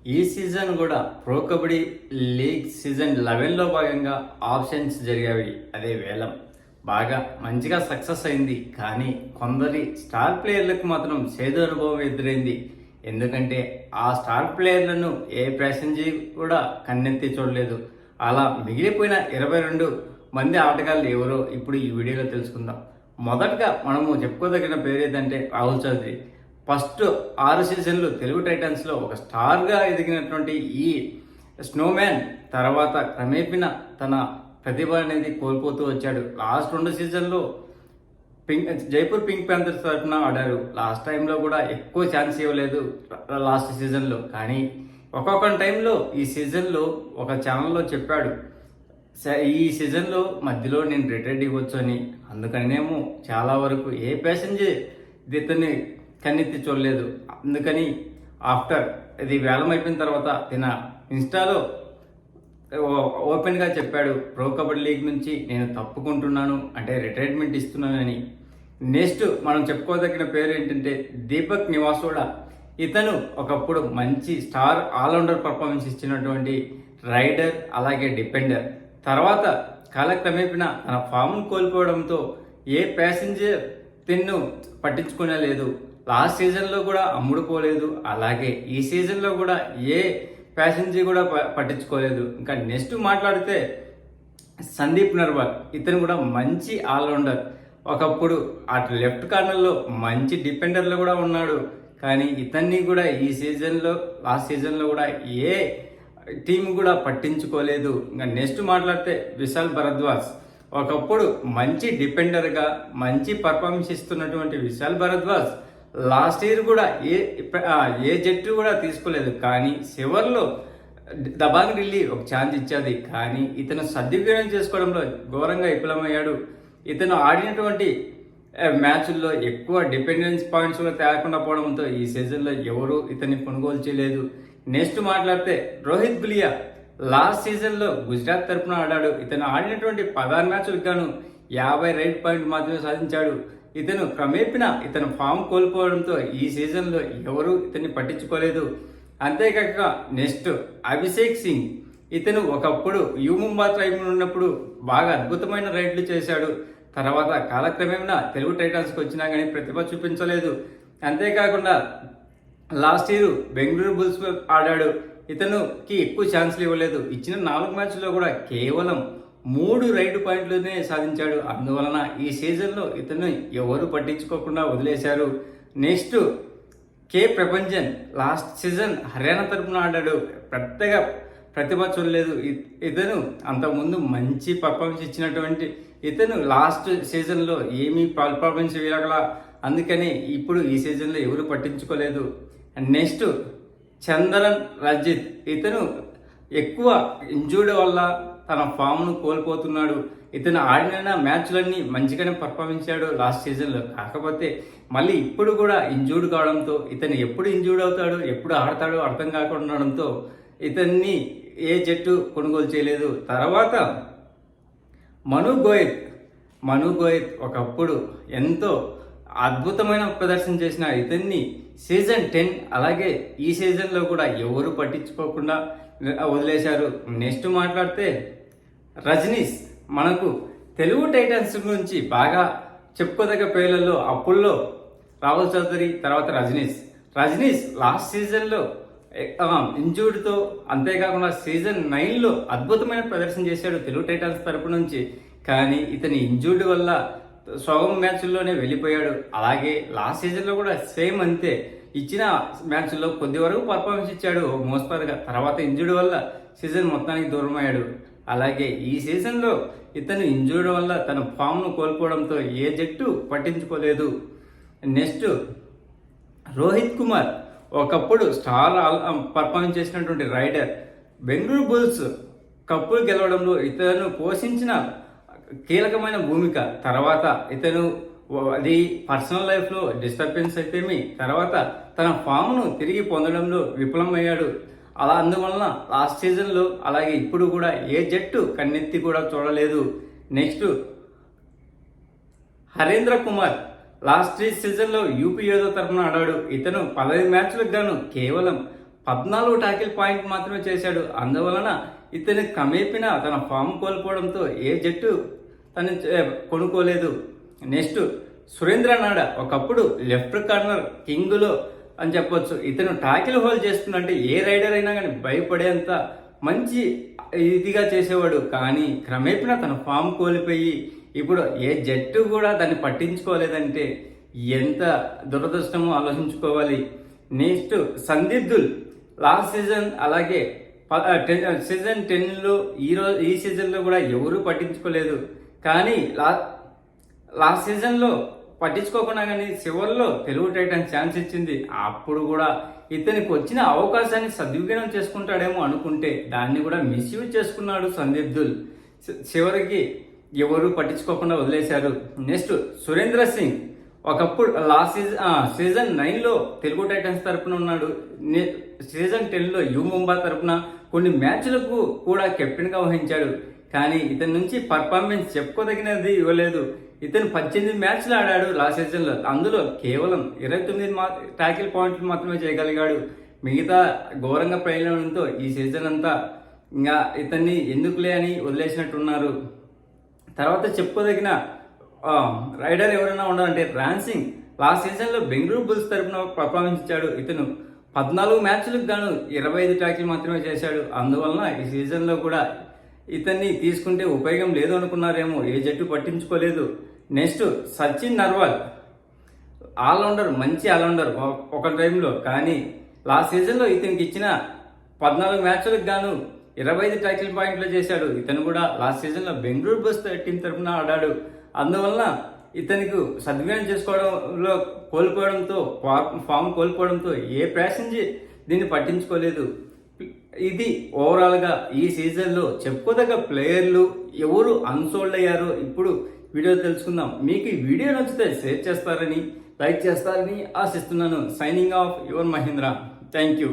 ఈ సీజన్ కూడా pro kabaddi league season 11లో భాగంగా ఆప్షన్స్ జరిగాయి. అదే వేలం బాగా మంచిగా సక్సెస్ అయింది. కానీ కొందరి స్టార్ ప్లేయర్లకు మాత్రం చేదు అనుభవం ఎదురైంది. ఎందుకంటే ఆ స్టార్ ప్లేయర్లను ఏ ప్యాసింజర్ కూడా కన్నెత్తి చూడలేదు. అలా మిగిలిపోయిన 22 మంది ఆటగాళ్ళు ఎవరో ఇప్పుడు ఈ వీడియోలో తెలుసుకుందాం. మొదటగా మనము చెప్పుకోదగిన పేరు ఏదంటే రాహుల్ చౌదరి. ఫస్ట్ 6 సీజన్లు తెలుగు టైటన్స్లో ఒక స్టార్గా ఎదిగినటువంటి ఈ స్నోమ్యాన్ తర్వాత క్రమేపిన తన ప్రతిభ అనేది కోల్పోతూ వచ్చాడు. లాస్ట్ 2 సీజన్లో జైపూర్ పింక్ ప్యాంథర్స్ తరఫున ఆడారు. లాస్ట్ టైంలో కూడా ఎక్కువ ఛాన్స్ ఇవ్వలేదు లాస్ట్ సీజన్లో. కానీ ఒక్కొక్క టైంలో ఈ సీజన్లో ఒక ఛానల్లో చెప్పాడు, ఈ సీజన్లో మధ్యలో నేను రిటైర్డ్ ఇవ్వచ్చు అని. అందుకనేమో చాలా వరకు ఏ ప్యాసింజర్ ఇతన్ని కన్నెత్తి చూడలేదు. అందుకని ఆఫ్టర్ ఇది వేలం అయిపోయిన తర్వాత తన ఇన్స్టాలో ఓపెన్గా చెప్పాడు, ప్రో కబడ్డీ లీగ్ నుంచి నేను తప్పుకుంటున్నాను, అంటే రిటైర్మెంట్ ఇస్తున్నానని. నెక్స్ట్ మనం చెప్పుకోదగిన పేరు ఏంటంటే దీపక్ నివాసోడా. ఇతను ఒకప్పుడు మంచి స్టార్ ఆల్రౌండర్ పర్ఫార్మెన్స్ ఇచ్చినటువంటి రైడర్ అలాగే డిఫెండర్. తర్వాత కాలక్రమేపిన తన ఫామ్ను కోల్పోవడంతో ఏ ప్యాసింజర్ తిన్ను పట్టించుకునే లేదు. లాస్ట్ సీజన్లో కూడా అమ్ముడుపోలేదు. అలాగే ఈ సీజన్లో కూడా ఏ ప్యాసింజర్ కూడా పట్టించుకోలేదు. ఇంకా నెక్స్ట్ మాట్లాడితే సందీప్ నర్వాల్. ఇతను కూడా మంచి ఆల్రౌండర్. ఒకప్పుడు అటు లెఫ్ట్ కార్నర్లో మంచి డిఫెండర్లో కూడా ఉన్నాడు. కానీ ఇతన్ని కూడా ఈ సీజన్లో లాస్ట్ సీజన్లో కూడా ఏ టీం కూడా పట్టించుకోలేదు. ఇంకా నెక్స్ట్ మాట్లాడితే విశాల్ భరద్వాజ్. ఒకప్పుడు మంచి డిఫెండర్గా మంచి పర్ఫార్మెన్స్ ఇస్తున్నటువంటి విశాల్ భరద్వాజ్ లాస్ట్ ఇయర్ కూడా ఏ జట్టు కూడా తీసుకోలేదు. కానీ చివర్లో దబాంగ్ ఢిల్లీ ఒక ఛాన్స్ ఇచ్చేది. కానీ ఇతను సద్వినియోగం చేసుకోవడంలో ఘోరంగా విఫలమయ్యాడు. ఇతను ఆడినటువంటి మ్యాచ్ల్లో ఎక్కువ డిపెండెన్స్ పాయింట్స్ కూడా తేకుండా పోవడంతో ఈ సీజన్లో ఎవరు ఇతన్ని కొనుగోలు చేయలేదు. నెక్స్ట్ మాట్లాడితే రోహిత్ గులియా. లాస్ట్ సీజన్లో గుజరాత్ తరఫున ఆడాడు. ఇతను ఆడినటువంటి 16 మ్యాచ్లకు గాను 50 రైడ్ పాయింట్ మాత్రమే సాధించాడు. ఇతను క్రమేపిన ఇతను ఫామ్ కోల్పోవడంతో ఈ సీజన్లో ఎవరు ఇతన్ని పట్టించుకోలేదు. అంతేకాక నెక్స్ట్ అభిషేక్ సింగ్. ఇతను ఒకప్పుడు యూ ముంబా ట్రైబ్ ఉన్నప్పుడు బాగా అద్భుతమైన రైడ్లు చేశాడు. తర్వాత కాలక్రమేణా తెలుగు టైటన్స్కి వచ్చినా కానీ ప్రతిభ చూపించలేదు. అంతేకాకుండా లాస్ట్ ఇయర్ బెంగళూరు బుల్స్ ఆడాడు. ఇతనుకి ఎక్కువ ఛాన్స్లు ఇవ్వలేదు. ఇచ్చిన 4 మ్యాచ్ల్లో కూడా కేవలం 3 రైడ్ పాయింట్లనే సాధించాడు. అందువలన ఈ సీజన్లో ఇతను ఎవరు పట్టించుకోకుండా వదిలేశారు. నెక్స్ట్ కే ప్రభంజన్. లాస్ట్ సీజన్ హర్యానా తరఫున ఆడాడు. పెద్దగా ప్రతిభ చూడలేదు. ఇతను అంతకుముందు మంచి పర్ఫార్మెన్స్ ఇచ్చినటువంటి ఇతను లాస్ట్ సీజన్లో ఏమీ పర్ఫార్మెన్స్ ఇవ్వగల. అందుకని ఇప్పుడు ఈ సీజన్లో ఎవరు పట్టించుకోలేదు. నెక్స్ట్ చందరన్ రజిత్. ఇతను ఎక్కువ ఇంజూర్డ్ వల్ల తన ఫామ్ను కోల్పోతున్నాడు. ఇతను ఆడిన మ్యాచ్లన్నీ మంచిగానే పర్ఫార్మెన్స్ ఇచ్చాడు లాస్ట్ సీజన్లో. కాకపోతే మళ్ళీ ఇప్పుడు కూడా ఇంజూర్డ్ కావడంతో ఇతను ఎప్పుడు ఇంజూర్డ్ అవుతాడు, ఎప్పుడు ఆడతాడో అర్థం కాకుండా ఉండడంతో ఇతన్ని ఏ జట్టు కొనుగోలు చేయలేదు. తర్వాత మను గోయత్ ఒకప్పుడు ఎంతో అద్భుతమైన ప్రదర్శన చేసిన ఇతన్ని సీజన్ 10 అలాగే ఈ సీజన్లో కూడా ఎవరు పట్టించుకోకుండా వదిలేశారు. నెక్స్ట్ మాట్లాడితే రజనీష్. మనకు తెలుగు టైటన్స్ నుంచి బాగా చెప్పుకోదగ్గ పేర్లలో అప్పుల్లో రాహుల్ చౌదరి, తర్వాత రజనీష్ లాస్ట్ సీజన్లో ఇంజూర్డ్తో, అంతేకాకుండా సీజన్ 9లో అద్భుతమైన ప్రదర్శన చేశాడు తెలుగు టైటన్స్ తరపు నుంచి. కానీ ఇతని ఇంజూర్డ్ వల్ల సగం మ్యాచ్ల్లోనే వెళ్ళిపోయాడు. అలాగే లాస్ట్ సీజన్లో కూడా సేమ్ అంతే. ఇచ్చిన మ్యాచ్ల్లో కొద్ది వరకు పర్ఫార్మెన్స్ ఇచ్చాడు మోస్తరుగా. తర్వాత ఇంజూర్డ్ వల్ల సీజన్ మొత్తానికి దూరం అయ్యాడు. అలాగే ఈ సీజన్లో ఇతను ఇంజూర్డ్ వల్ల తన ఫామ్ను కోల్పోవడంతో ఏ జట్టు పట్టించుకోలేదు. నెక్స్ట్ రోహిత్ కుమార్. ఒకప్పుడు స్టార్ పర్ఫార్మెన్స్ చేసినటువంటి రైడర్. బెంగళూరు బుల్స్ కప్పులు గెలవడంలో ఇతను పోషించిన కీలకమైన భూమిక. తర్వాత ఇతను అది పర్సనల్ లైఫ్లో డిస్టర్బెన్స్ అయితేమి, తర్వాత తన ఫామ్ను తిరిగి పొందడంలో విఫలమయ్యాడు. అందువలన లాస్ట్ సీజన్లో అలాగే ఇప్పుడు కూడా ఏ జట్టు కన్నెత్తి కూడా చూడలేదు. నెక్స్ట్ హరేంద్ర కుమార్. లాస్ట్ సీజన్లో యూపీ యోధ తరఫున ఆడాడు. ఇతను 15 మ్యాచ్లకు గాను కేవలం 14 టాకిల్ పాయింట్ మాత్రమే చేశాడు. అందువలన ఇతని క్రమేపిన తన ఫామ్ కోల్పోవడంతో ఏ జట్టు తను కొనుక్కోలేదు. నెక్స్ట్ సురేంద్ర నాడ ఒకప్పుడు లెఫ్ట్ కార్నర్ కింగ్లో అని చెప్పొచ్చు. ఇతను టాకిల్ హోల్డ్ చేస్తుందంటే ఏ రైడర్ అయినా కానీ భయపడేంత మంచి ఇదిగా చేసేవాడు. కానీ క్రమేపణ తన ఫామ్ కోల్పోయి ఇప్పుడు ఏ జట్టు కూడా దాన్ని పట్టించుకోలేదంటే ఎంత దురదృష్టమో ఆలోచించుకోవాలి. నెక్స్ట్ సందీప్ దుల్ లాస్ట్ సీజన్ అలాగే సీజన్ 10లో ఈ సీజన్లో కూడా ఎవరూ పట్టించుకోలేదు. కానీ లాస్ట్ సీజన్లో పట్టించుకోకుండా కానీ చివరిలో తెలుగు టైటన్స్ ఛాన్స్ ఇచ్చింది. అప్పుడు కూడా ఇతనికి వచ్చిన అవకాశాన్ని సద్వినియోగం చేసుకుంటాడేమో అనుకుంటే దాన్ని కూడా మిస్యూజ్ చేసుకున్నాడు సందీప్ దుల్. చివరికి ఎవరు పట్టించుకోకుండా వదిలేశారు. నెక్స్ట్ సురేంద్ర సింగ్ ఒకప్పుడు లాస్ట్ సీజన్ 9లో తెలుగు టైటన్స్ తరపున ఉన్నాడు. సీజన్ 10లో యు ముంబా తరపున కొన్ని మ్యాచ్లకు కూడా కెప్టెన్గా వహించాడు. కానీ ఇతని నుంచి పర్ఫార్మెన్స్ చెప్పుకోదగినది ఇవ్వలేదు. ఇతను 18 మ్యాచ్లు ఆడాడు లాస్ట్ సీజన్లో. అందులో కేవలం 29 టాకిల్ పాయింట్లు మాత్రమే చేయగలిగాడు. మిగతా ఘోరంగా ప్రయోజనంతో ఈ సీజన్ అంతా ఇంకా ఇతన్ని ఎందుకులే అని వదిలేసినట్టున్నారు. తర్వాత చెప్పుకోదగిన రైడర్ ఎవరైనా ఉండాలంటే రాన్ సింగ్ లాస్ట్ సీజన్లో బెంగళూరు బుల్స్ తరపున పర్ఫార్మెన్స్ ఇచ్చాడు. ఇతను 14 మ్యాచ్లకు గాను 25 టాకిల్ మాత్రమే చేశాడు. అందువలన ఈ సీజన్లో కూడా ఇతన్ని తీసుకుంటే ఉపయోగం లేదు అనుకున్నారేమో, ఏ జట్టు పట్టించుకోలేదు. నెక్స్ట్ సచిన్ నర్వాల్ ఆల్రౌండర్, మంచి ఆల్రౌండర్ ఒక టైంలో. కానీ లాస్ట్ సీజన్లో ఇతనికి ఇచ్చిన 14 మ్యాచ్లకు గాను 25 టాకిల్ పాయింట్లు చేశాడు. ఇతను కూడా లాస్ట్ సీజన్లో బెంగళూరు బుల్స్ టీం తరఫున ఆడాడు. అందువలన ఇతనికి సద్వినియోగం చేసుకోవడంలో ఫామ్ కోల్పోవడంతో ఏ ప్యాసింజర్ దీన్ని పట్టించుకోలేదు. ఇది ఓవరాల్గా ఈ సీజన్లో చెప్పుకోదగ్గ ప్లేయర్లు ఎవరు అన్సోల్డ్ అయ్యారో ఇప్పుడు వీడియో తెలుసుకుందాం. మీకు ఈ వీడియో నచ్చితే షేర్ చేస్తారని, లైక్ చేస్తారని ఆశిస్తున్నాను. Signing off your Mahendra. Thank you.